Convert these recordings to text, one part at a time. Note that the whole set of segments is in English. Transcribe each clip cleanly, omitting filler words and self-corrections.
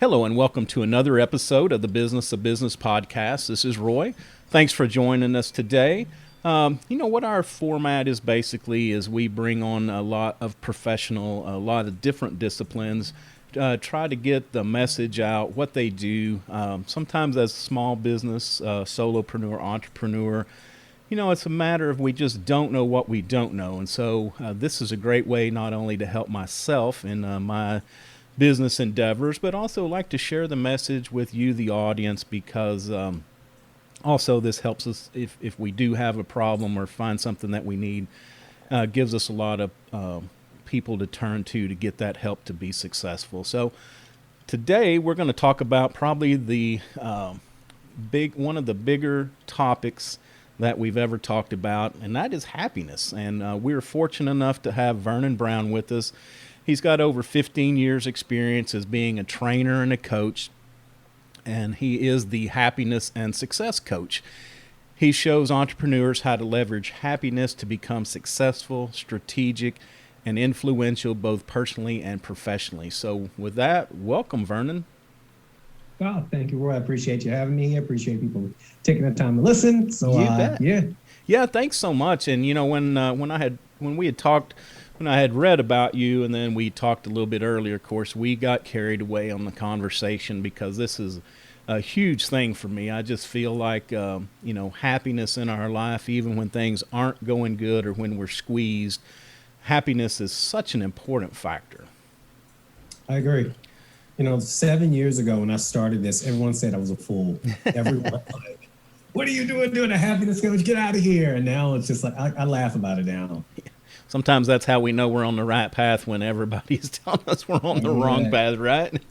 Hello and welcome to another episode of the Business of Business podcast. This is Roy. Thanks for joining us today. What our format is basically is we bring on a lot of a lot of different disciplines, try to get the message out, what they do. Sometimes as small business, solopreneur, entrepreneur, it's a matter of we just don't know what we don't know. And so this is a great way not only to help myself in my business endeavors, but also like to share the message with you, the audience, because also this helps us if we do have a problem or find something that we need, gives us a lot of people to turn to get that help to be successful. So today we're going to talk about probably the one of the bigger topics that we've ever talked about, and that is happiness. And we're fortunate enough to have Vernon Brown with us. He's got over 15 years experience as being a trainer and a coach, and he is the happiness and success coach. He shows entrepreneurs how to leverage happiness to become successful, strategic, and influential both personally and professionally. So with that, welcome, Vernon. Oh, thank you, Roy. I appreciate you having me. I appreciate people taking the time to listen. So You bet. yeah. Yeah, thanks so much. And when I had read about you, and then we talked a little bit earlier, of course, we got carried away on the conversation because this is a huge thing for me. I just feel like, happiness in our life, even when things aren't going good or when we're squeezed, happiness is such an important factor. I agree. 7 years ago when I started this, everyone said I was a fool. Everyone like, what are you doing a happiness coach? Get out of here. And now it's just like, I laugh about it now. Sometimes that's how we know we're on the right path, when everybody's telling us we're on the wrong path, right?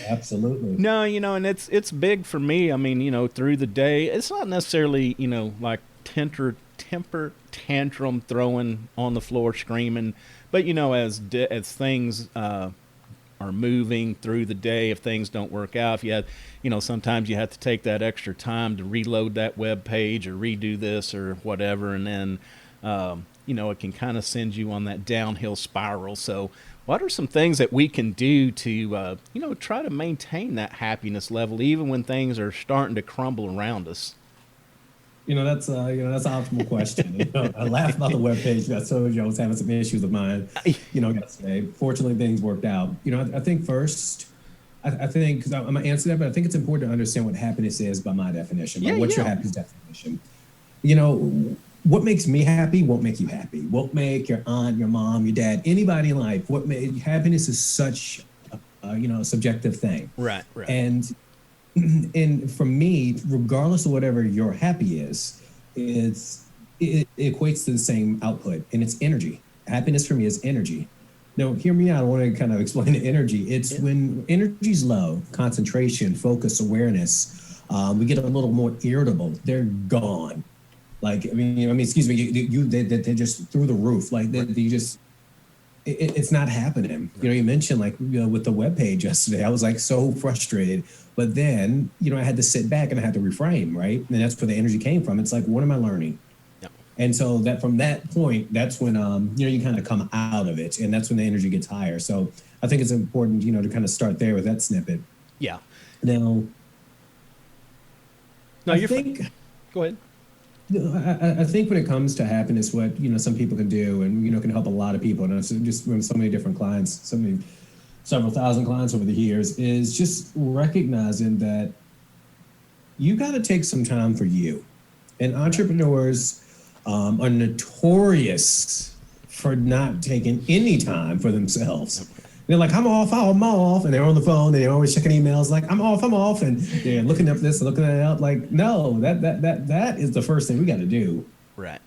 Absolutely. No, and it's big for me. I mean, through the day, it's not necessarily, like temper tantrum throwing on the floor screaming, but as things are moving through the day, if things don't work out, if you had, sometimes you have to take that extra time to reload that web page or redo this or whatever, and then it can kind of send you on that downhill spiral. So what are some things that we can do to, try to maintain that happiness level, even when things are starting to crumble around us? That's an optimal question. I laugh about the webpage. I told you I was having some issues of mine, yesterday. Fortunately, things worked out. I think first, I think, because I'm going to answer that, but I think it's important to understand what happiness is by my definition. What's your happiness definition? What makes me happy won't make you happy. Won't make your aunt, your mom, your dad, anybody in life. Happiness is such a subjective thing. Right. And for me, regardless of whatever your happy is, it equates to the same output, and it's energy. Happiness for me is energy. Now, hear me out. I want to kind of explain the energy. It's when energy's low, concentration, focus, awareness, we get a little more irritable. They're gone. They're just through the roof. It's not happening. You mentioned with the webpage yesterday, I was so frustrated, but then, I had to sit back and I had to reframe, right? And that's where the energy came from. It's what am I learning? Yep. And so that from that point, that's when, you kind of come out of it, and that's when the energy gets higher. So I think it's important, to kind of start there with that snippet. Yeah. Now, no, you're fine. Go ahead. I think when it comes to happiness, what some people can do, and can help a lot of people, and it's just from so many different clients, several thousand clients over the years, is just recognizing that you got to take some time for you. And entrepreneurs are notorious for not taking any time for themselves. They're like, I'm off, and they're on the phone, and they're always checking emails, I'm off, and they're looking up this and looking at that. No, that is the first thing we got to do. Right.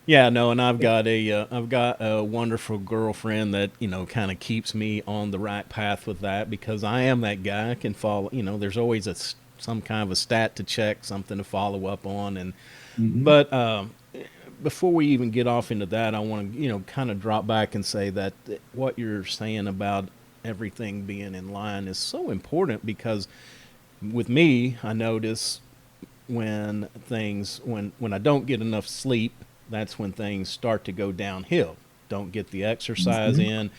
Yeah, no, and I've got a wonderful girlfriend that, kind of keeps me on the right path with that, because I am that guy. I can follow, there's always some kind of a stat to check, something to follow up on, and but before we even get off into that, I want to, kind of drop back and say that what you're saying about everything being in line is so important, because with me, I notice when I don't get enough sleep, that's when things start to go downhill. Don't get the exercise in.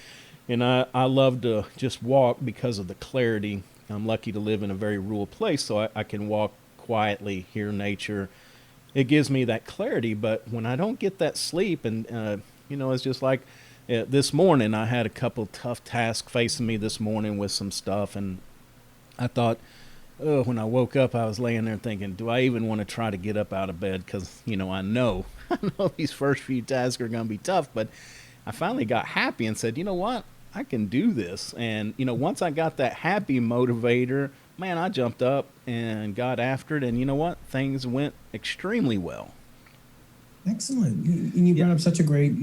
And I love to just walk because of the clarity I'm lucky to live in a very rural place, so I can walk quietly, hear nature. It gives me that clarity. But when I don't get that sleep, and it's just like this morning, I had a couple tough tasks facing me this morning with some stuff, and I thought, oh, when I woke up, I was laying there thinking, do I even want to try to get up out of bed? Because, I know, I know these first few tasks are going to be tough, but I finally got happy and said, you know what? I can do this. And, once I got that happy motivator, man, I jumped up and got after it. And you know what? Things went extremely well. Excellent. And you brought up such a great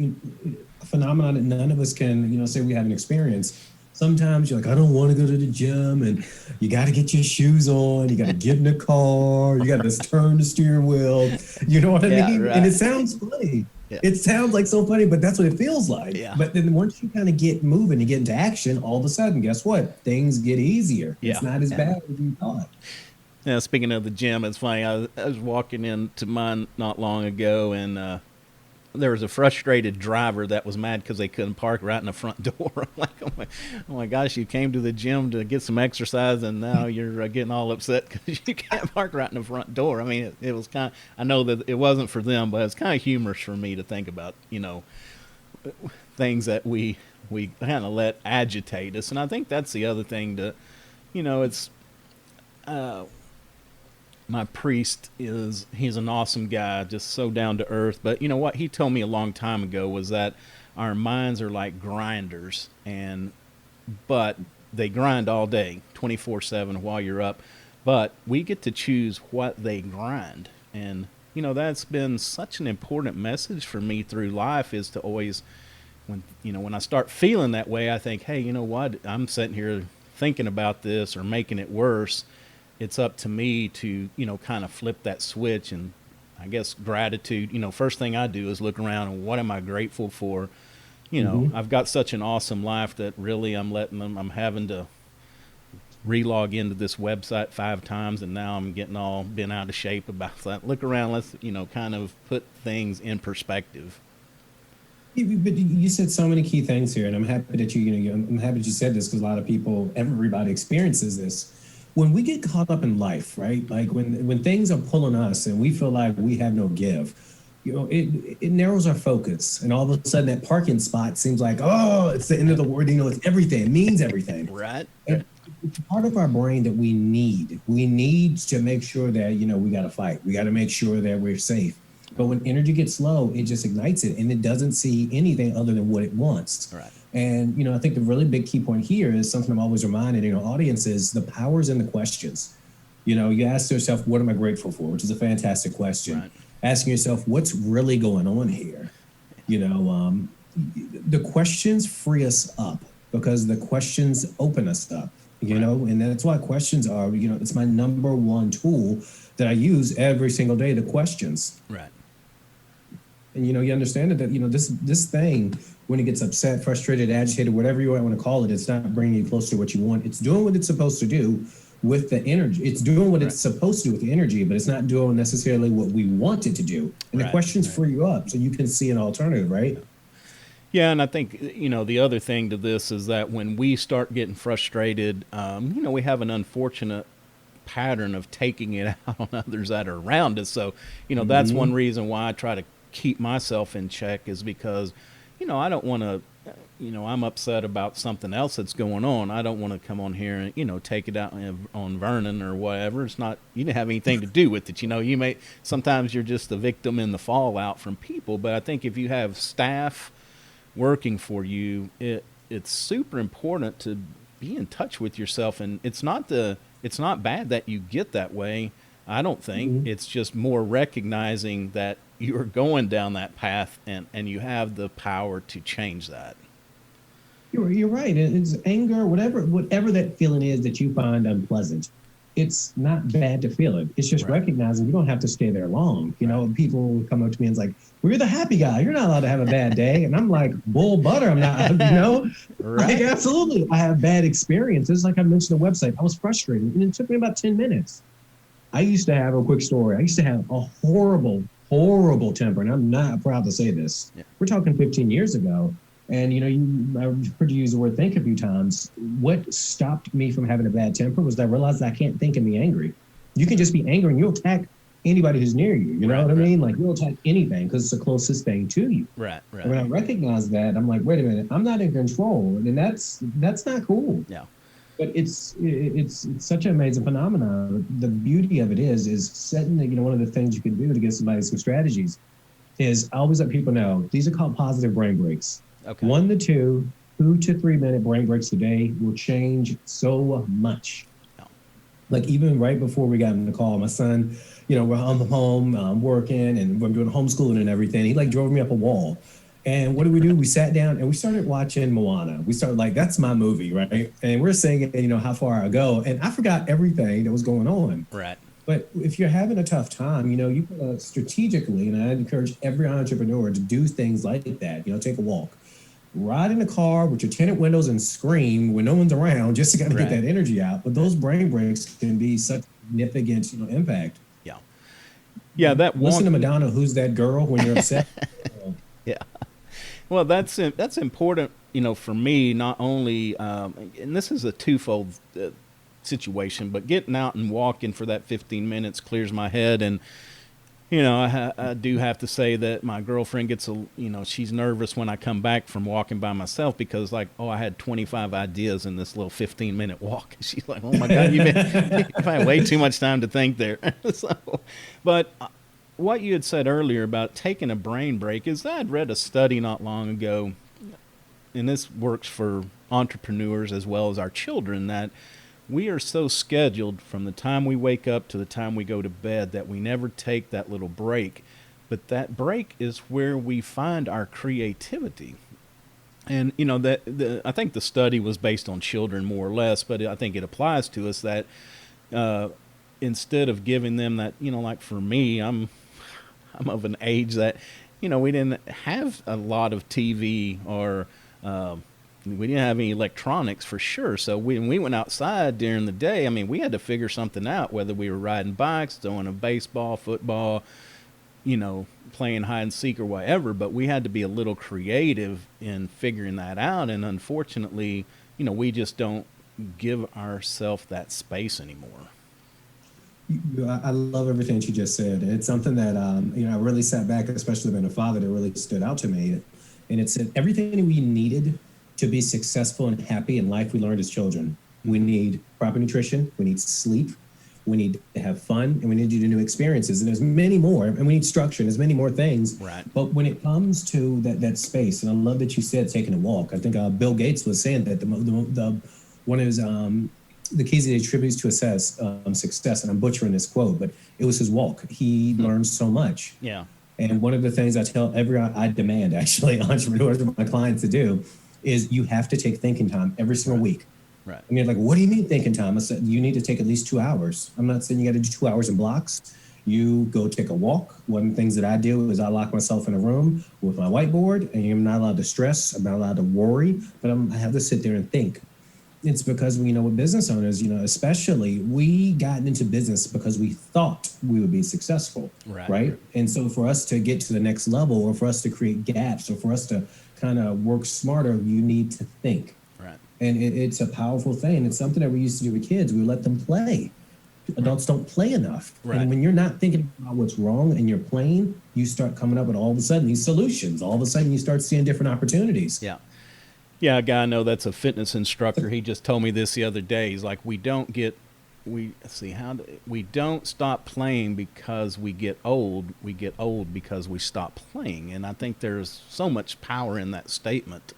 phenomenon that none of us can, say we haven't experienced. Sometimes you're like, I don't want to go to the gym, and you got to get your shoes on. You got to get in the car. You got to turn the steering wheel. You know what I mean? Right. And it sounds funny. Yeah. It sounds like so funny, but that's what it feels like. Yeah. But then once you kind of get moving, you get into action, all of a sudden, guess what? Things get easier. Yeah. It's not as bad as you thought. Yeah, speaking of the gym, it's funny. I was walking into mine not long ago, and there was a frustrated driver that was mad because they couldn't park right in the front door. I'm like, oh my gosh, you came to the gym to get some exercise, and now you're getting all upset because you can't park right in the front door. I mean, it was kind of, I know that it wasn't for them, but it's kind of humorous for me to think about, things that we kind of let agitate us. And I think that's the other thing to, it's, my priest he's an awesome guy, just so down to earth. But you know what he told me a long time ago was that our minds are like grinders, but they grind all day, 24/7 while you're up. But we get to choose what they grind. And that's been such an important message for me through life, is to always, when I start feeling that way, I think, hey, you know what, I'm sitting here thinking about this or making it worse. It's up to me to, kind of flip that switch. And I guess gratitude, first thing I do is look around and what am I grateful for? I've got such an awesome life that really I'm having to relog into this website 5 times, and now I'm getting all bent out of shape about that. Look around, let's, kind of put things in perspective. But you said so many key things here, and I'm happy that I'm happy that you said this, because a lot of people, everybody experiences this. When we get caught up in life, right? Like when things are pulling us and we feel like we have no give, it narrows our focus. And all of a sudden that parking spot seems like, oh, it's the end of the world. It's everything. It means everything. Right. And it's part of our brain that we need. We need to make sure that, we got to fight. We got to make sure that we're safe. But when energy gets low, it just ignites it, and it doesn't see anything other than what it wants. Right. And, I think the really big key point here is something I'm always reminding, audiences, the power's in the questions. You ask yourself, what am I grateful for? Which is a fantastic question. Right. Asking yourself, what's really going on here? The questions free us up, because the questions open us up, and that's why questions are, it's my number one tool that I use every single day, the questions. Right. And, you understand that, this thing, when it gets upset, frustrated, agitated, whatever you want to call it, it's not bringing you close to what you want. It's doing what it's supposed to do with the energy. It's doing what it's supposed to do with the energy, but it's not doing necessarily what we want it to do. And the questions free you up so you can see an alternative, right? Yeah, and I think, the other thing to this is that when we start getting frustrated, we have an unfortunate pattern of taking it out on others that are around us. So, that's one reason why I try to keep myself in check, is because, I don't want to, I'm upset about something else that's going on. I don't want to come on here and, take it out on Vernon or whatever. It's not, you didn't have anything to do with it. Sometimes you're just the victim in the fallout from people. But I think if you have staff working for you, it's super important to be in touch with yourself. And it's not bad that you get that way. I don't think. It's just more recognizing that you're going down that path, and you have the power to change that. You're right. It's anger, whatever that feeling is that you find unpleasant. It's not bad to feel it. It's just recognizing you don't have to stay there long. People will come up to me and it's like, well, you're the happy guy. You're not allowed to have a bad day. And I'm like, bull butter. I'm not, Like, absolutely. I have bad experiences. Like I mentioned the website, I was frustrated, and it took me about 10 minutes. I used to have a quick story. I used to have a horrible temper, and I'm not proud to say this. Yeah. We're talking 15 years ago. And I've heard you use the word think a few times. What stopped me from having a bad temper was that I realized I can't think and be angry. You can just be angry and you'll attack anybody who's near you. You know what I mean? Like you'll attack anything because it's the closest thing to you. Right, right. And when I recognize that, I'm like, wait a minute, I'm not in control, and that's not cool. Yeah. But it's such an amazing phenomenon. The beauty of it is setting. One of the things you can do to give somebody some strategies is I always let people know these are called positive brain breaks. Okay. 1 to 2 to 3 minute brain breaks a day will change so much. Yeah. Like even right before we got in the call, my son, we're on the home working and we're doing homeschooling and everything. He like drove me up a wall. And what did we do? We sat down and we started watching Moana. We started like, that's my movie, right? And we're singing, how far I go. And I forgot everything that was going on. Right. But if you're having a tough time, you strategically, and I encourage every entrepreneur to do things like that. Take a walk, ride in a car with your tinted windows and scream when no one's around just to kind of get that energy out. But those brain breaks can be such significant, impact. Yeah. Yeah. Listen to Madonna, Who's That Girl, when you're upset. Yeah. Well, that's important, for me, not only, and this is a twofold situation, but getting out and walking for that 15 minutes clears my head. And, I do have to say that my girlfriend gets she's nervous when I come back from walking by myself because I had 25 ideas in this little 15-minute walk. She's like, oh my God, you've had way too much time to think there. But what you had said earlier about taking a brain break is I'd read a study not long ago, and this works for entrepreneurs as well as our children, that we are so scheduled from the time we wake up to the time we go to bed that we never take that little break. But that break is where we find our creativity. And, I think the study was based on children more or less, but I think it applies to us that instead of giving them that, like for me, I'm of an age that, we didn't have a lot of TV or we didn't have any electronics for sure. So when we went outside during the day, we had to figure something out, whether we were riding bikes, throwing a baseball, football, playing hide and seek or whatever. But we had to be a little creative in figuring that out. And unfortunately, we just don't give ourselves that space anymore. I love everything that you just said. It's something that, I really sat back, especially being a father, that really stood out to me. And it said everything that we needed to be successful and happy in life, we learned as children. We need proper nutrition, we need sleep, we need to have fun, and we need to do new experiences. And there's many more, and we need structure, and there's many more things. Right. But when it comes to that space, and I love that you said taking a walk. I think Bill Gates was saying that one of his the keys that he attributes to success, and I'm butchering this quote, but it was his walk. He learned so much. Yeah. And one of the things I demand actually entrepreneurs and my clients to do is you have to take thinking time every single week. Right. And you're like, what do you mean thinking time? I said, you need to take at least 2 hours. I'm not saying you got to do 2 hours in blocks. You go take a walk. One of the things that I do is I lock myself in a room with my whiteboard, and I'm not allowed to stress. I'm not allowed to worry, but I have to sit there and think. It's because with business owners, especially, we got into business because we thought we would be successful, right? And so for us to get to the next level, or for us to create gaps, or for us to kind of work smarter, you need to think. Right. And it's a powerful thing. It's something that we used to do with kids. We let them play. Adults don't play enough. Right. And when you're not thinking about what's wrong and you're playing, you start coming up with all of a sudden these solutions. All of a sudden you start seeing different opportunities. Yeah. Yeah, a guy I know that's a fitness instructor. He just told me this the other day. He's like, we don't stop playing because we get old. We get old because we stop playing. And I think there's so much power in that statement.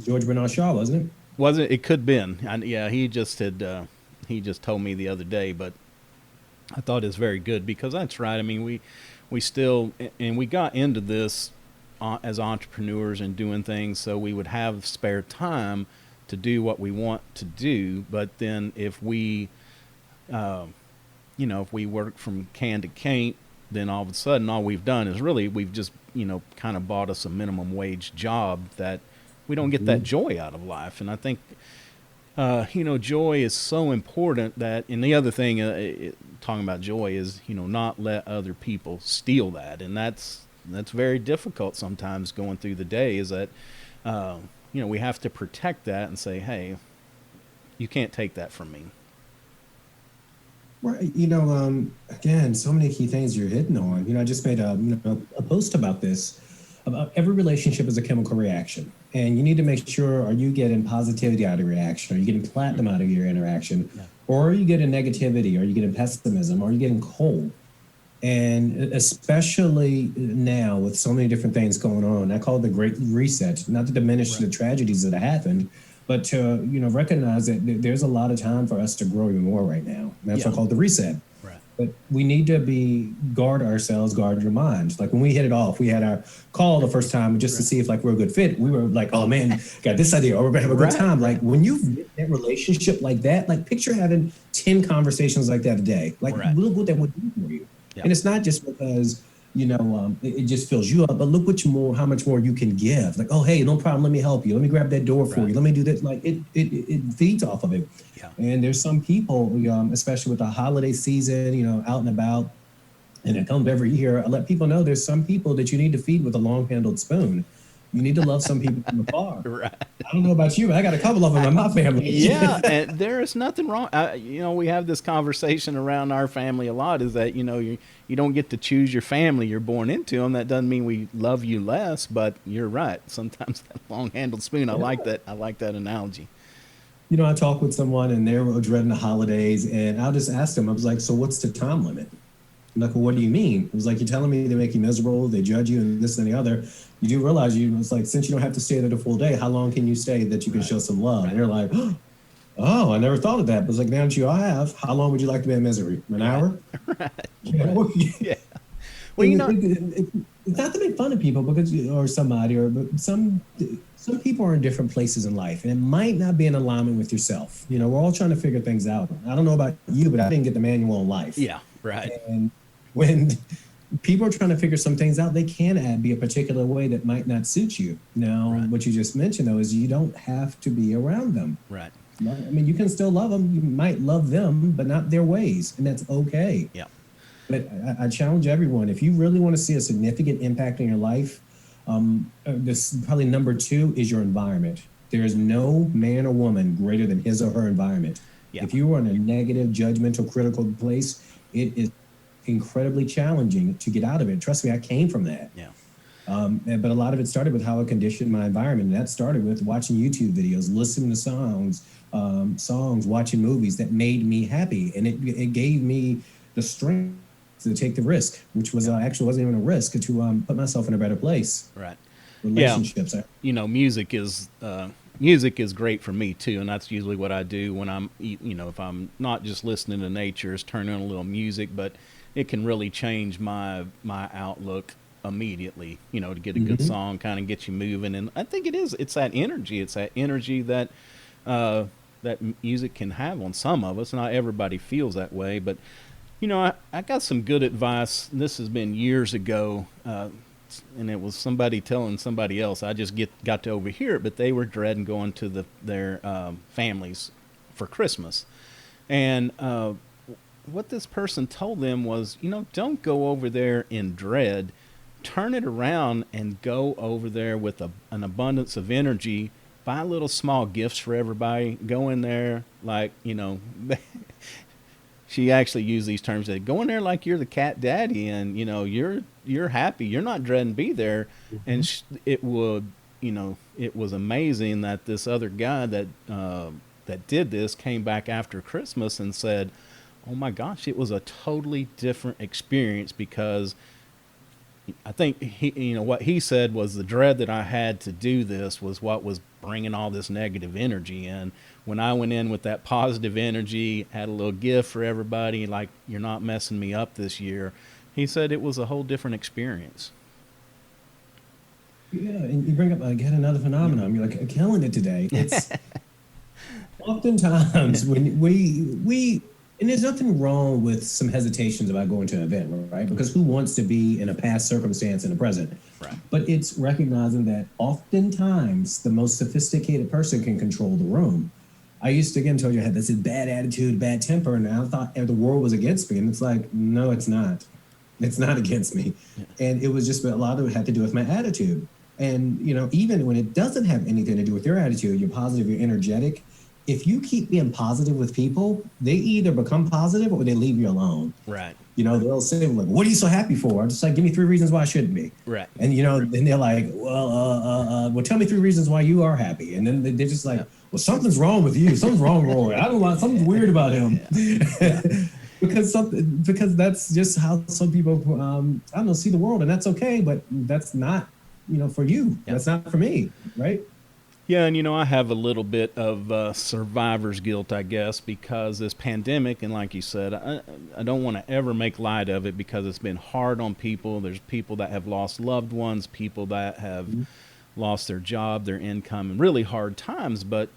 George Bernard Shaw, wasn't it? Wasn't it? It could have been. Yeah, he just told me the other day, but I thought it's very good because that's right. We still, and we got into this as entrepreneurs and doing things so we would have spare time to do what we want to do. But then if we work from can to can't, then all of a sudden all we've done is we've just kind of bought us a minimum wage job that we don't get that joy out of life. And I think joy is so important and the other thing talking about joy is not let other people steal that. And that's that's very difficult sometimes going through the day. Is that we have to protect that and say, hey, you can't take that from me. Right. Again, so many key things you're hitting on. I just made a post about this, about every relationship is a chemical reaction. And you need to make sure, are you getting positivity out of your reaction? Are you getting platinum out of your interaction? Yeah. Or are you getting negativity? Are you getting pessimism? Are you getting cold? And especially now with so many different things going on, I call it the Great Reset, not to diminish the tragedies that have happened, but to recognize that there's a lot of time for us to grow even more right now. And that's what I call it the reset. Right. But we need to guard ourselves, guard your mind. Like when we hit it off, we had our call the first time just to see if we're a good fit. We were like, oh man, got this idea, or we're gonna have a good time. Like when you get that relationship like that, like picture having 10 conversations like that a day. Like look what that would do for you. Yep. And it's not just because it just fills you up, but look how much more you can give. Like, oh, hey, no problem. Let me help you. Let me grab that door for you. Let me do this. Like it feeds off of it. Yeah. And there's some people, especially with the holiday season, out and about, and it comes every year. I let people know there's some people that you need to feed with a long-handled spoon. You need to love some people from afar. Right. I don't know about you, but I got a couple of them in my family. Yeah, and there is nothing wrong. We have this conversation around our family a lot. Is that you don't get to choose your family you're born into them. That doesn't mean we love you less, but you're right. Sometimes that long-handled spoon. I like that. I like that analogy. I talk with someone and they're dreading the holidays, and I'll just ask them. I was like, "So what's the time limit?" I'm like, well, what do you mean? It was like, you're telling me they make you miserable, they judge you, and this and the other. You do realize it's like, since you don't have to stay there the full day, how long can you stay that you can show some love? And they're like, oh, I never thought of that. But it's like, now that you all have, how long would you like to be in misery? An hour? Right. Yeah. Well, it's not to make fun of people or somebody, but some people are in different places in life, and it might not be in alignment with yourself. We're all trying to figure things out. I don't know about you, but I didn't get the manual on life. Yeah, right. And when people are trying to figure some things out, they can be a particular way that might not suit you. Now, what you just mentioned, though, is you don't have to be around them. Right. I mean, you can still love them. You might love them, but not their ways, and that's okay. Yeah. But I challenge everyone, if you really want to see a significant impact in your life, this probably number 2 is your environment. There is no man or woman greater than his or her environment. Yeah. If you are in a negative, judgmental, critical place, it is incredibly challenging to get out of it. Trust me, I came from that. Yeah. But a lot of it started with how I conditioned my environment. And that started with watching YouTube videos, listening to songs, watching movies that made me happy. And it gave me the strength to take the risk, which was actually wasn't even a risk, to put myself in a better place. Right. Relationships. Yeah. Music is great for me too, and that's usually what I do when I'm, if I'm not just listening to nature, is turn on a little music, but it can really change my outlook immediately, to get a good song, kind of get you moving. And I think it's that energy. It's that energy that that music can have on some of us. Not everybody feels that way, but I got some good advice. This has been years ago, and it was somebody telling somebody else. I just got to overhear it, but they were dreading going to their families for Christmas. And what this person told them was, don't go over there in dread. Turn it around and go over there with an abundance of energy. Buy little small gifts for everybody. Go in there like, she actually used these terms. That go in there like you're the cat daddy, and you're happy. You're not dreading to be there. Mm-hmm. And it was amazing that this other guy that did this came back after Christmas and said, "Oh my gosh, it was a totally different experience," because I think what he said was the dread that I had to do this was what was bringing all this negative energy in. When I went in with that positive energy, had a little gift for everybody, like, you're not messing me up this year, he said it was a whole different experience. Yeah, and you bring up again another phenomenon. You're like killing it today. It's oftentimes when we and there's nothing wrong with some hesitations about going to an event, right? Because who wants to be in a past circumstance in the present? Right. But it's recognizing that oftentimes the most sophisticated person can control the room. I used to, again, tell you I had this bad attitude, bad temper, and I thought the world was against me. And it's like, no, it's not. It's not against me. And it was just a lot of it had to do with my attitude. And, even when it doesn't have anything to do with your attitude, you're positive, you're energetic. If you keep being positive with people, they either become positive or they leave you alone. Right. They'll say, like, what are you so happy for? I'm just like, give me 3 reasons why I shouldn't be. Right. And, then they're like, well, tell me 3 reasons why you are happy. And then they're just like, well, something's wrong with you. Something's wrong, Roy. I don't know. Something's weird about him. because that's just how some people, I don't know, see the world. And that's okay. But that's not, for you. That's not for me. Right. Yeah, and I have a little bit of survivor's guilt, I guess, because this pandemic, and like you said, I don't want to ever make light of it because it's been hard on people. There's people that have lost loved ones, people that have lost their job, their income, and really hard times. But,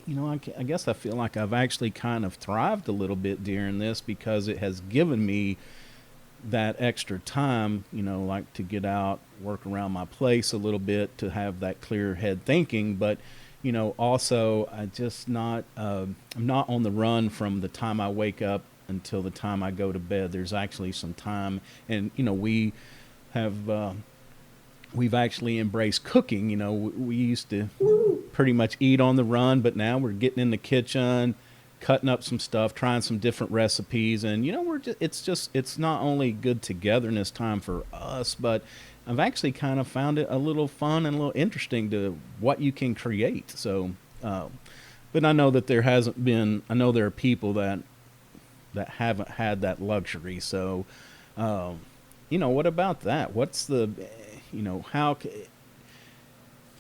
I guess I feel like I've actually kind of thrived a little bit during this because it has given me that extra time, like to get out, work around my place a little bit, to have that clear head thinking. But, also I'm not on the run from the time I wake up until the time I go to bed. There's actually some time, and, we've actually embraced cooking. We used to pretty much eat on the run, but now we're getting in the kitchen, cutting up some stuff, trying some different recipes. And, it's not only good togetherness time for us, but I've actually kind of found it a little fun and a little interesting to what you can create. So, but I know that I know there are people that haven't had that luxury. So, what about that? What's how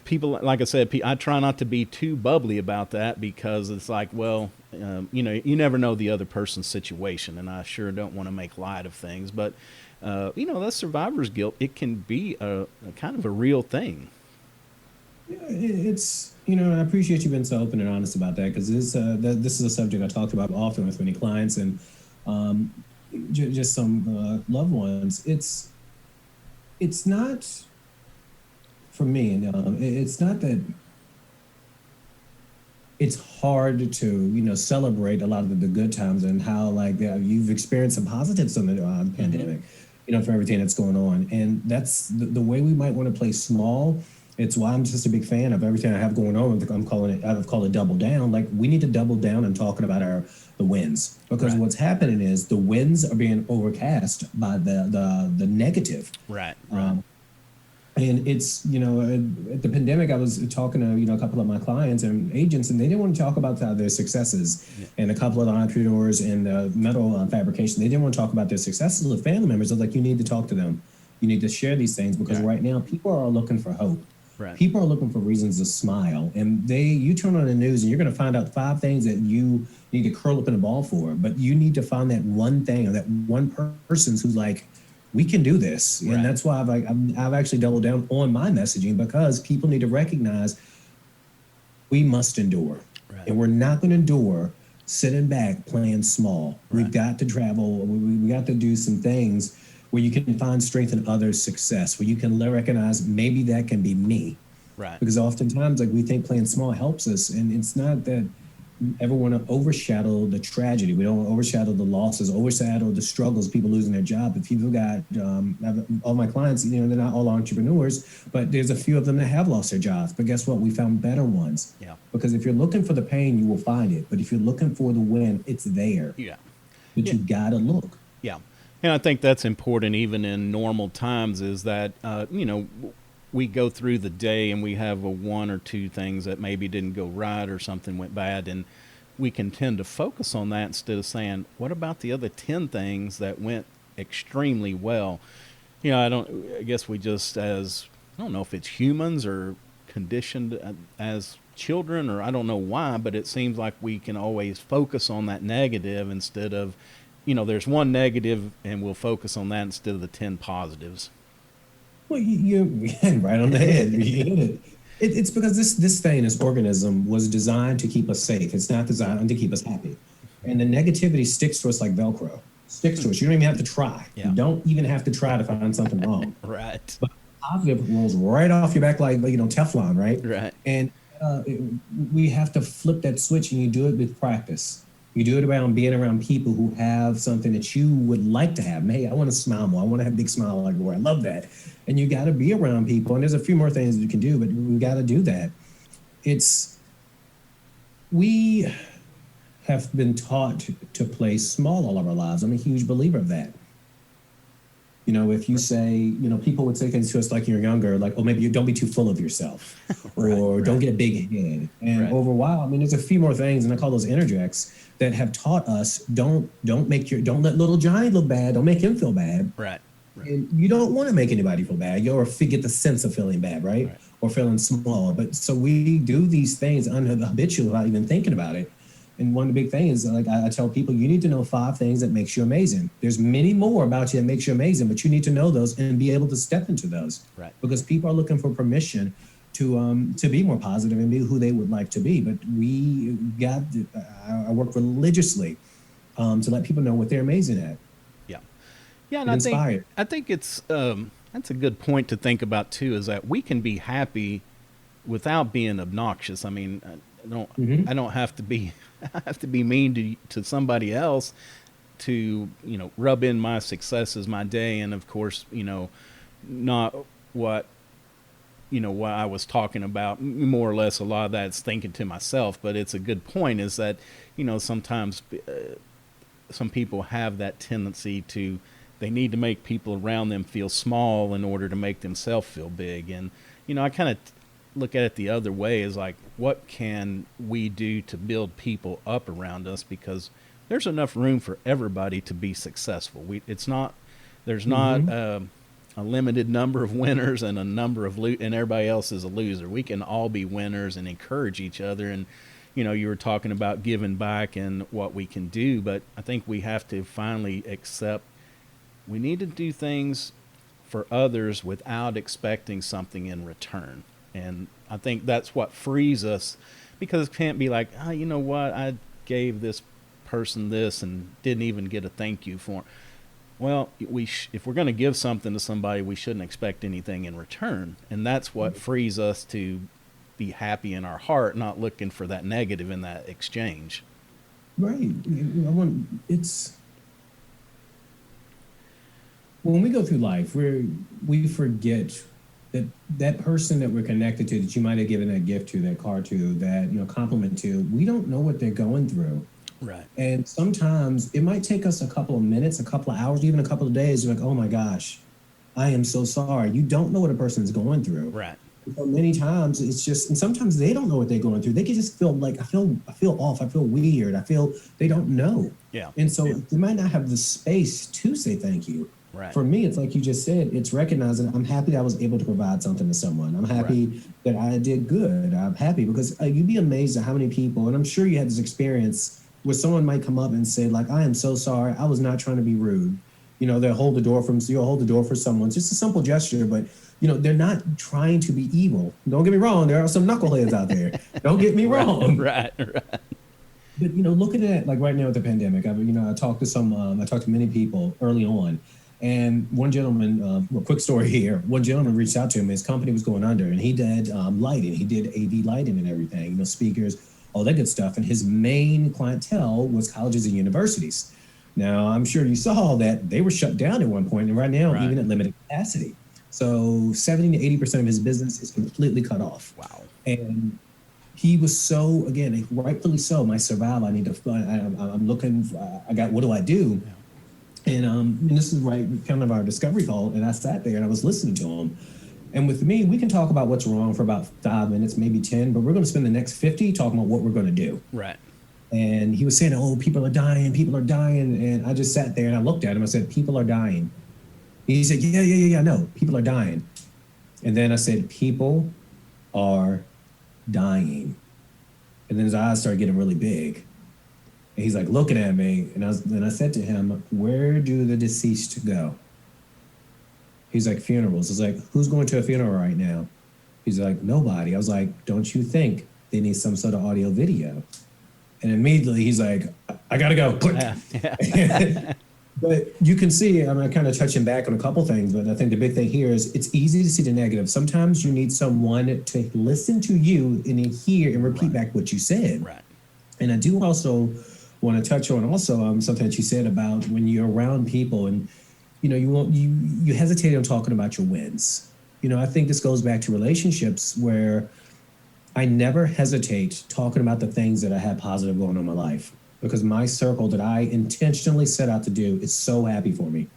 people, like I said, I try not to be too bubbly about that because it's like, well, you never know the other person's situation, and I sure don't want to make light of things. But, that survivor's guilt, it can be a kind of a real thing. Yeah, it's, I appreciate you being so open and honest about that because this is a subject I talk about often with many clients and just some loved ones. It's not, for me, it's not that it's hard to, celebrate a lot of the good times and how, like, you've experienced some positives in the pandemic, for everything that's going on. And that's the way we might want to play small. It's why I'm just a big fan of everything I have going on. I've called it double down. Like, we need to double down and talking about the wins, because what's happening is the wins are being overcast by the negative. Right. And it's, at the pandemic, I was talking to, a couple of my clients and agents, and they didn't want to talk about their successes. Yeah. And a couple of the entrepreneurs in the metal fabrication, they didn't want to talk about their successes with family members. I was like, you need to talk to them. You need to share these things because right now people are looking for hope. Right. People are looking for reasons to smile. And you turn on the news and you're going to find out 5 things that you need to curl up in a ball for. But you need to find that one thing or that one person who's like, we can do this. Right. And that's why I've actually doubled down on my messaging, because people need to recognize we must endure. Right. And we're not going to endure sitting back playing small. Right. We've got to travel. We got to do some things where you can find strength in others' success, where you can recognize maybe that can be me. Right. Because oftentimes, like, we think playing small helps us, and it's not that ever want to overshadow the tragedy. We don't want to overshadow the losses, overshadow the struggles, people losing their job. If people got, all my clients, they're not all entrepreneurs, but there's a few of them that have lost their jobs. But guess what? We found better ones. Yeah. Because if you're looking for the pain, you will find it. But if you're looking for the win, it's there. Yeah. But you got to look. Yeah. And I think that's important even in normal times, is that, we go through the day and we have 1 or 2 things that maybe didn't go right or something went bad, and we can tend to focus on that instead of saying, what about the other 10 things that went extremely well? I guess we just, I don't know if it's humans or conditioned as children, or I don't know why, but it seems like we can always focus on that negative instead of, there's one negative and we'll focus on that instead of the 10 positives. Well, you right on the head. You hit it. It's because this thing, this organism, was designed to keep us safe. It's not designed to keep us happy. And the negativity sticks to us like Velcro. Sticks to us. You don't even have to try. Yeah. You don't even have to try to find something wrong. Right. But positive rolls right off your back like, Teflon, right? Right. And we have to flip that switch, and you do it with practice. You do it around being around people who have something that you would like to have. Hey, I want to smile more. I want to have a big smile like Roy. I love that. And you got to be around people. And there's a few more things you can do, but we got to do that. We have been taught to play small all of our lives. I'm a huge believer of that. You know, if you say, you know, people would say things to us like you're younger, like, oh, maybe you don't be too full of yourself, or don't get a big head. And over a while, I mean, there's a few more things, and I call those interjects that have taught us don't let little Johnny look bad, don't make him feel bad. Right. And you don't want to make anybody feel bad, or get the sense of feeling bad, right? Or feeling small. But so we do these things habitually without even thinking about it. And one of the big things, like I tell people, you need to know 5 things that makes you amazing. There's many more about you that makes you amazing, but you need to know those and be able to step into those. Right. Because people are looking for permission to be more positive and be who they would like to be. But I work religiously to let people know what they're amazing at. Yeah, and I think it's that's a good point to think about too. Is that we can be happy without being obnoxious. I mean, I don't have to be I have to be mean to somebody else to, you know, rub in my successes, my day, and of course, you know, not what I was talking about. More or less, a lot of that's thinking to myself. But it's a good point. Is that, you know, sometimes some people have that tendency to. They need to make people around them feel small in order to make themselves feel big. And, you know, I kind of look at it the other way, is like, what can we do to build people up around us? Because there's enough room for everybody to be successful. There's not a limited number of winners and a number of and everybody else is a loser. We can all be winners and encourage each other. And, you know, you were talking about giving back and what we can do, but I think we have to finally accept we need to do things for others without expecting something in return. And I think that's what frees us, because it can't be like, oh, you know what, I gave this person this and didn't even get a thank you for it. Well, if we're going to give something to somebody, we shouldn't expect anything in return. And that's what frees us to be happy in our heart, not looking for that negative in that exchange. Right. When we go through life, we forget that person that we're connected to, that you might have given that gift to, that card to, that, you know, compliment to, we don't know what they're going through. Right. And sometimes it might take us a couple of minutes, a couple of hours, even a couple of days. You're like, oh my gosh, I am so sorry. You don't know what a person's going through. Right. So many times it's just, and sometimes they don't know what they're going through. They can just feel like, I feel off. I feel weird. I feel they don't know. Yeah. And so they might not have the space to say thank you. Right. For me, it's like you just said, it's recognizing I'm happy that I was able to provide something to someone. I'm happy that I did good. I'm happy because you'd be amazed at how many people, and I'm sure you had this experience where someone might come up and say, like, I am so sorry. I was not trying to be rude. You know, you'll hold the door for someone. It's just a simple gesture, but, you know, they're not trying to be evil. Don't get me wrong. There are some knuckleheads out there. Don't get me wrong. Right. But, you know, looking at, like, right now with the pandemic, I talked to many people early on. And one gentleman, a quick story here, one gentleman reached out to him. His company was going under, and he did lighting. He did AV lighting and everything, you know, speakers, all that good stuff. And his main clientele was colleges and universities. Now, I'm sure you saw that they were shut down at one point, and right now, even at limited capacity. So 70 to 80% of his business is completely cut off. Wow. And he was so, again, rightfully so, my survival, I need to, I'm looking, what do I do? Yeah. And this is kind of our discovery call, and I sat there and I was listening to him. And with me, we can talk about what's wrong for about 5 minutes, maybe 10, but we're going to spend the next 50 talking about what we're going to do. Right. And he was saying, oh, people are dying. And I just sat there and I looked at him. I said, people are dying. He said, yeah, no, people are dying. And then I said, people are dying. And then his eyes started getting really big. And he's like looking at me, and I said to him, where do the deceased go? He's like, funerals. I was like, who's going to a funeral right now? He's like, nobody. I was like, don't you think they need some sort of audio video? And immediately he's like, I gotta go. Yeah. But you can see, I'm kind of touching back on a couple things, but I think the big thing here is it's easy to see the negative. Sometimes you need someone to listen to you and then hear and repeat back what you said. Right. And I do also want to touch on also something that you said about when you're around people and you hesitate on talking about your wins. I think this goes back to relationships where I never hesitate talking about the things that I have positive going on in my life, because my circle that I intentionally set out to do is so happy for me.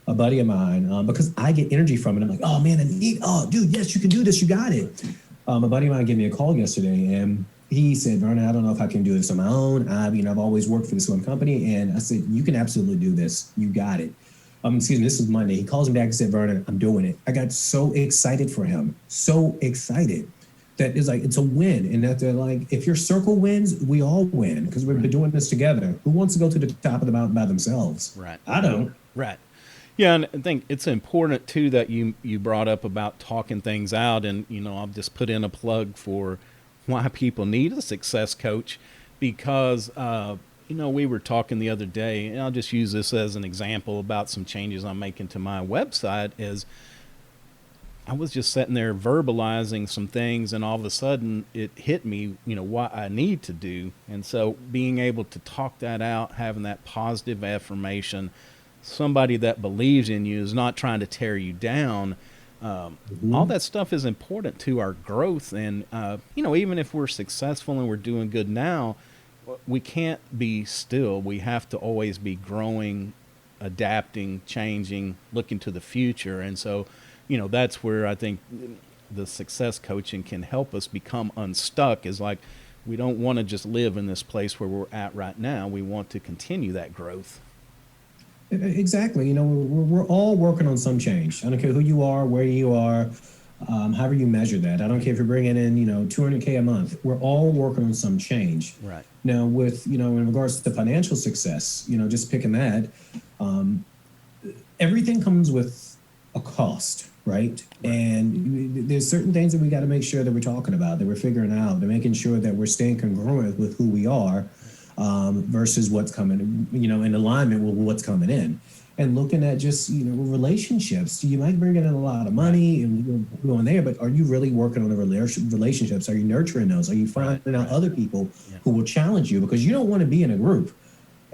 A buddy of mine, because I get energy from it. I'm like, oh man, dude, yes, you can do this. You got it. A buddy of mine gave me a call yesterday and he said, Vernon, I don't know if I can do this on my own. I've always worked for this one company. And I said, you can absolutely do this. You got it. Excuse me, this is Monday. He calls me back and said, Vernon, I'm doing it. I got so excited for him. So excited. That is like, it's a win. And that they're like, if your circle wins, we all win, because we've been doing this together. Who wants to go to the top of the mountain by themselves? Right. I don't. Right. Yeah, and I think it's important too that you brought up about talking things out, and I'll just put in a plug for why people need a success coach, because we were talking the other day, and I'll just use this as an example about some changes I'm making to my website. Is I was just sitting there verbalizing some things, and all of a sudden it hit me, what I need to do. And so being able to talk that out, having that positive affirmation, somebody that believes in you, is not trying to tear you down. All that stuff is important to our growth. And, even if we're successful and we're doing good now, we can't be still. We have to always be growing, adapting, changing, looking to the future. And so, that's where I think the success coaching can help us become unstuck. Is like, we don't want to just live in this place where we're at right now. We want to continue that growth. Exactly. We're all working on some change. I don't care who you are, where you are, however you measure that. I don't care if you're bringing in, $200K a month. We're all working on some change. Right. Now, with, in regards to financial success, just picking that, everything comes with a cost, right? And there's certain things that we got to make sure that we're talking about, that we're figuring out, and making sure that we're staying congruent with who we are. Versus what's coming, in alignment with what's coming in, and looking at just, relationships. You might bring in a lot of money and going there, but are you really working on the relationships? Are you nurturing those? Are you finding out other people who will challenge you? Because you don't want to be in a group,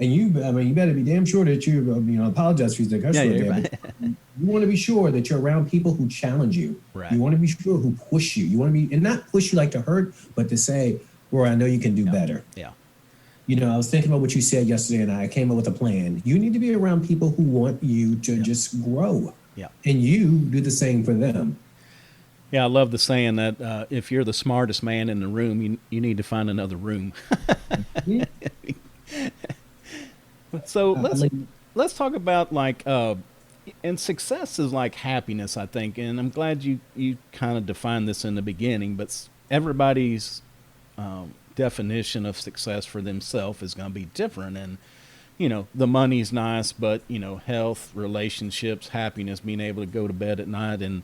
and you better be damn sure that you, apologize for using that. You want to be sure that you're around people who challenge you. Right. You want to be sure who push you. You want to be, and not push you like to hurt, but to say, "Well, I know you can do better." Yeah. I was thinking about what you said yesterday, and I came up with a plan. You need to be around people who want you to just grow. Yeah. And you do the same for them. Yeah, I love the saying that if you're the smartest man in the room, you need to find another room. So let's talk about and success is like happiness, I think. And I'm glad you kind of defined this in the beginning, but everybody's definition of success for themselves is going to be different. And the money's nice, but health, relationships, happiness, being able to go to bed at night and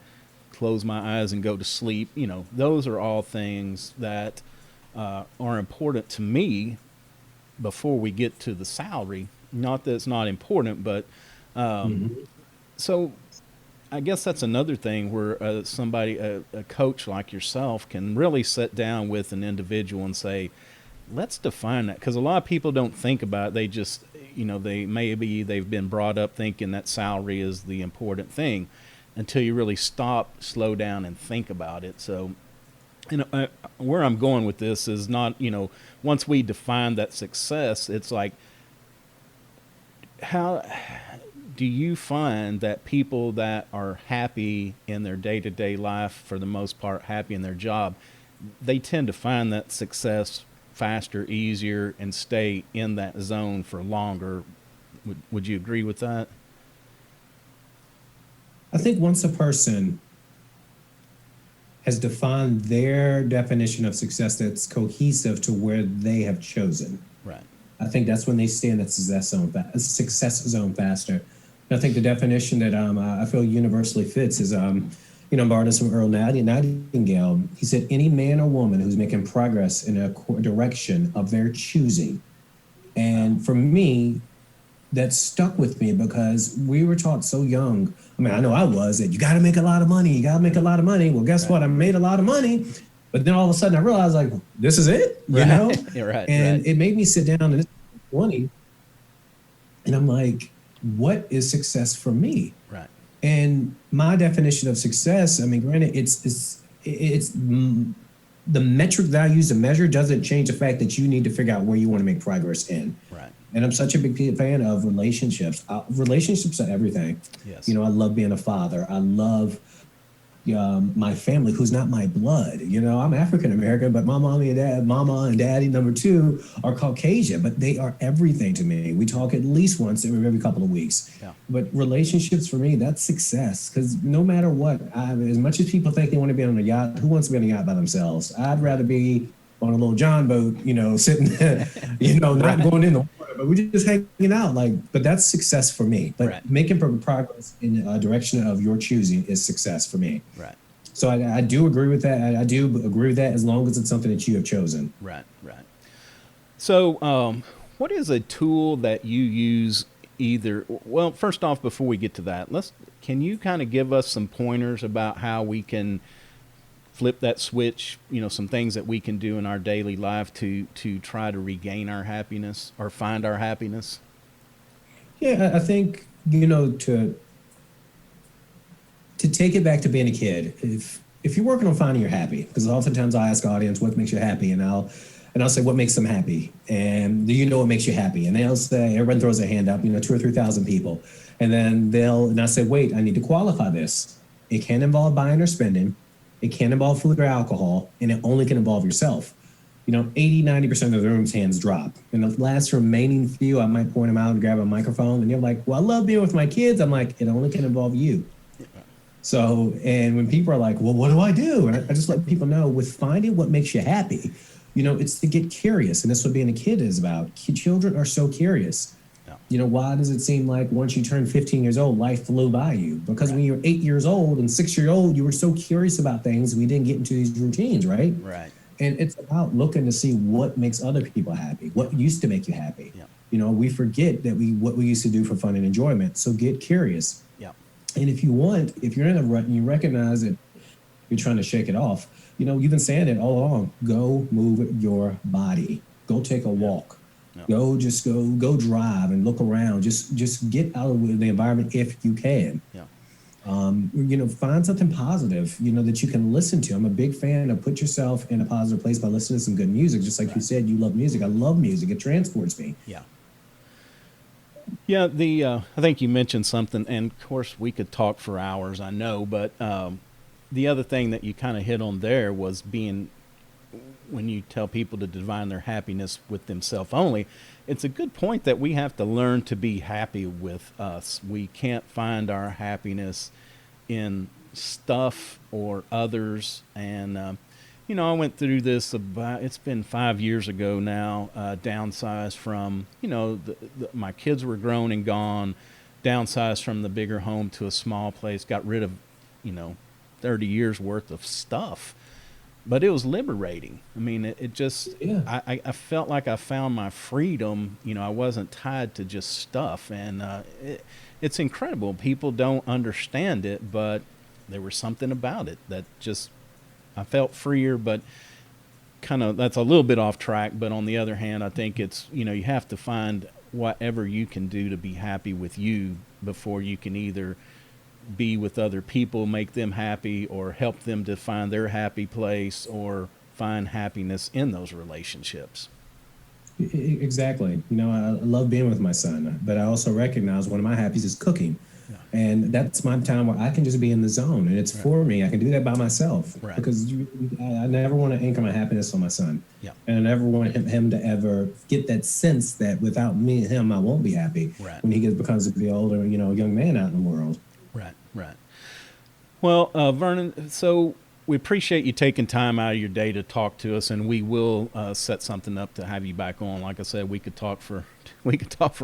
close my eyes and go to sleep, those are all things that are important to me before we get to the salary. Not that it's not important, but so I guess that's another thing where somebody, a coach like yourself, can really sit down with an individual and say, let's define that. Because a lot of people don't think about it. They just, they've been brought up thinking that salary is the important thing until you really stop, slow down, and think about it. So, where I'm going with this is not, once we define that success, it's like, how do you find that people that are happy in their day-to-day life, for the most part, happy in their job, they tend to find that success faster, easier, and stay in that zone for longer? Would you agree with that? I think once a person has defined their definition of success that's cohesive to where they have chosen, right, I think that's when they stay in that success zone faster. I think the definition that I feel universally fits is, I'm borrowing this from Earl Nightingale. He said, any man or woman who's making progress in a direction of their choosing. And for me, that stuck with me because we were taught so young. I know I was, that you got to make a lot of money. You got to make a lot of money. Well, guess what? I made a lot of money. But then all of a sudden I realized, this is it, Right. you know? Right. And it made me sit down and 20, and I'm like, what is success for me? Right. And my definition of success, I mean, granted, the metric that I use to measure doesn't change the fact that you need to figure out where you want to make progress in. Right. And I'm such a big fan of relationships. Relationships are everything. Yes. You know, I love being a father. I love my family, who's not my blood. You know, I'm African American, but my mama and daddy number two are Caucasian, but they are everything to me. We talk at least once every couple of weeks. Yeah. But relationships for me, that's success. Because no matter what, as much as people think they want to be on a yacht, who wants to be on a yacht by themselves? I'd rather be on a little John boat, you know, sitting there, you know, not going in the water, but we're just hanging out. Like, but that's success for me. But making progress in a direction of your choosing is success for me. Right. So I do agree with that. I do agree with that as long as it's something that you have chosen. Right. Right. So, what is a tool that you use either? Well, first off, before we get to that, can you kind of give us some pointers about how we can flip that switch, you know, some things that we can do in our daily life to try to regain our happiness or find our happiness? Yeah, I think, you know, to take it back to being a kid, if you're working on finding your happy, because oftentimes I ask audience what makes you happy, and I'll say what makes them happy, and do you know what makes you happy? And they'll say, everyone throws their hand up, you know, 2,000 or 3,000 people, and then I say, wait, I need to qualify this. It can't involve buying or spending. It can't involve food or alcohol, and it only can involve yourself. You know, 80-90% of the room's hands drop. And the last remaining few, I might point them out and grab a microphone, and they're like, well, I love being with my kids. I'm like, it only can involve you. So, and when people are like, well, what do I do? And I just let people know, with finding what makes you happy, you know, it's to get curious. And that's what being a kid is about. Children are so curious. Yeah. You know, why does it seem like once you turn 15 years old, life flew by you? Because when you were 8 years old and 6 years old, you were so curious about things. We didn't get into these routines, right? Right. And it's about looking to see what makes other people happy, what used to make you happy. Yeah. You know, we forget that what we used to do for fun and enjoyment. So get curious. Yeah. And if you're in a rut and you recognize that you're trying to shake it off, you know, you've been saying it all along. Go move your body. Go take a walk. Yeah. Go drive and look around. Just get out of the environment if you can. Yeah. You know, find something positive, you know, that you can listen to. I'm a big fan of put yourself in a positive place by listening to some good music. Just like you said, you love music. I love music. It transports me. Yeah. Yeah, I think you mentioned something, and of course we could talk for hours, I know, but the other thing that you kind of hit on there was when you tell people to define their happiness with themselves only, it's a good point that we have to learn to be happy with us. We can't find our happiness in stuff or others, and you know, I went through this it's been 5 years ago now, downsized from, you know, my kids were grown and gone, downsized from the bigger home to a small place, got rid of, you know, 30 years worth of stuff. But it was liberating. I mean, it just, I felt like I found my freedom. You know, I wasn't tied to just stuff. And it's incredible. People don't understand it, but there was something about it that just, I felt freer, but kind of, that's a little bit off track. But on the other hand, I think it's, you know, you have to find whatever you can do to be happy with you before you can either be with other people, make them happy, or help them to find their happy place, or find happiness in those relationships. Exactly. You know, I love being with my son, but I also recognize one of my happies is cooking. Yeah. And that's my time where I can just be in the zone, and it's for me. I can do that by myself because I never want to anchor my happiness on my son. Yeah. And I never want him to ever get that sense that without me and him, I won't be happy when he becomes to be older, you know, young man out in the world. Right. Well, Vernon, so we appreciate you taking time out of your day to talk to us, and we will set something up to have you back on. Like I said, we could talk for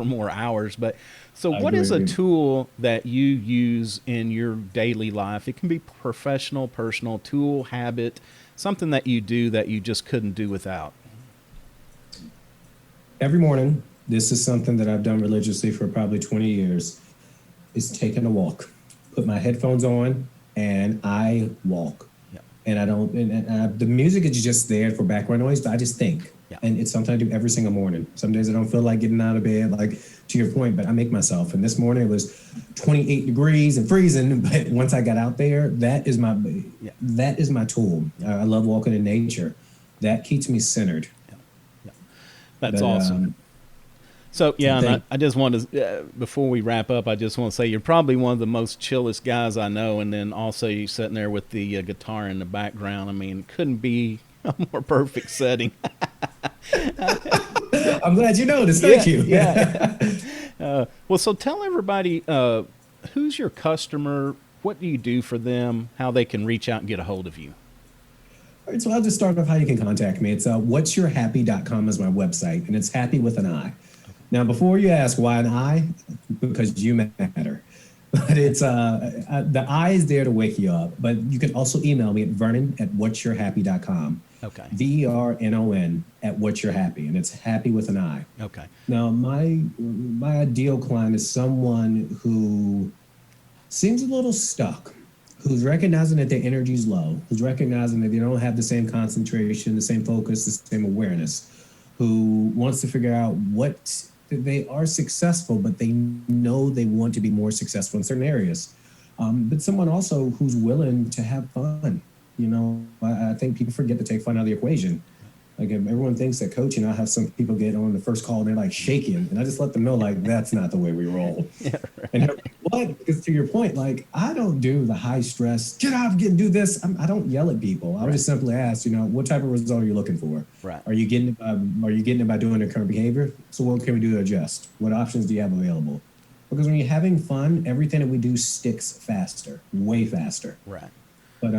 more hours. But so, what is a tool that you use in your daily life? It can be professional, personal, tool, habit, something that you do that you just couldn't do without. Every morning, this is something that I've done religiously for probably 20 years, is taking a walk. Put my headphones on and I walk. and I don't. The music is just there for background noise. But I just think, Yeah. and it's something I do every single morning. Some days I don't feel like getting out of bed, like to your point, but I make myself. And this morning it was 28 degrees and freezing. But once I got out there, that is my tool. I love walking in nature. That keeps me centered. Yeah. That's But, awesome. So yeah, and thank- I just want to before we wrap up, I just want to say you're probably one of the most chillest guys I know, and then also you sitting there with the guitar in the background. I mean, couldn't be a more perfect setting. I'm glad you noticed. Thank you. Yeah. Well, so tell everybody who's your customer, what do you do for them, how they can reach out and get a hold of you. All right, so I'll just start off how you can contact me. It's whatsyourhappi.com is my website, and it's happy with an I. Now, before you ask why an I, because you matter. But it's the I is there to wake you up. But you can also email me at vernon@whatsyourhappi.com. Okay. VERNON @whatsyourhappi, and it's happy with an I. Okay. Now, my ideal client is someone who seems a little stuck, who's recognizing that their energy is low, who's recognizing that they don't have the same concentration, the same focus, the same awareness, who wants to figure out what they are successful, but they know they want to be more successful in certain areas. But someone also who's willing to have fun. You know, I think people forget to take fun out of the equation. Like everyone thinks that coaching, I have some people get on the first call and they're like shaking, and I just let them know like that's not the way we roll. Yeah, right. And they're like, what? Because to your point, like I don't do the high stress, get out, do this. I don't yell at people. I would just simply ask, you know, what type of result are you looking for? Right. Are you getting it by doing their current behavior? So what can we do to adjust? What options do you have available? Because when you're having fun, everything that we do sticks faster, way faster. Right. But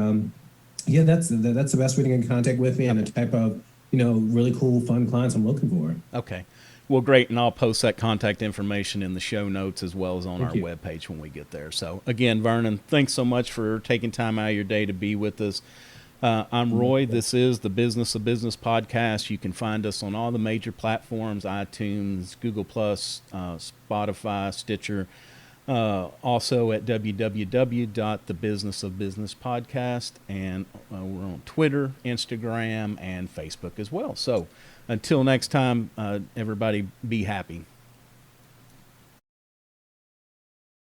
yeah, that's the best way to get in contact with me and the type of, you know, really cool, fun clients I'm looking for. Okay. Well, great. And I'll post that contact information in the show notes as well as on our webpage when we get there. So again, Vernon, thanks so much for taking time out of your day to be with us. I'm Roy. This is the Business of Business podcast. You can find us on all the major platforms, iTunes, Google+, Spotify, Stitcher, also at www.thebusinessofbusinesspodcast, and we're on Twitter, Instagram, and Facebook as well. So until next time, everybody be happy.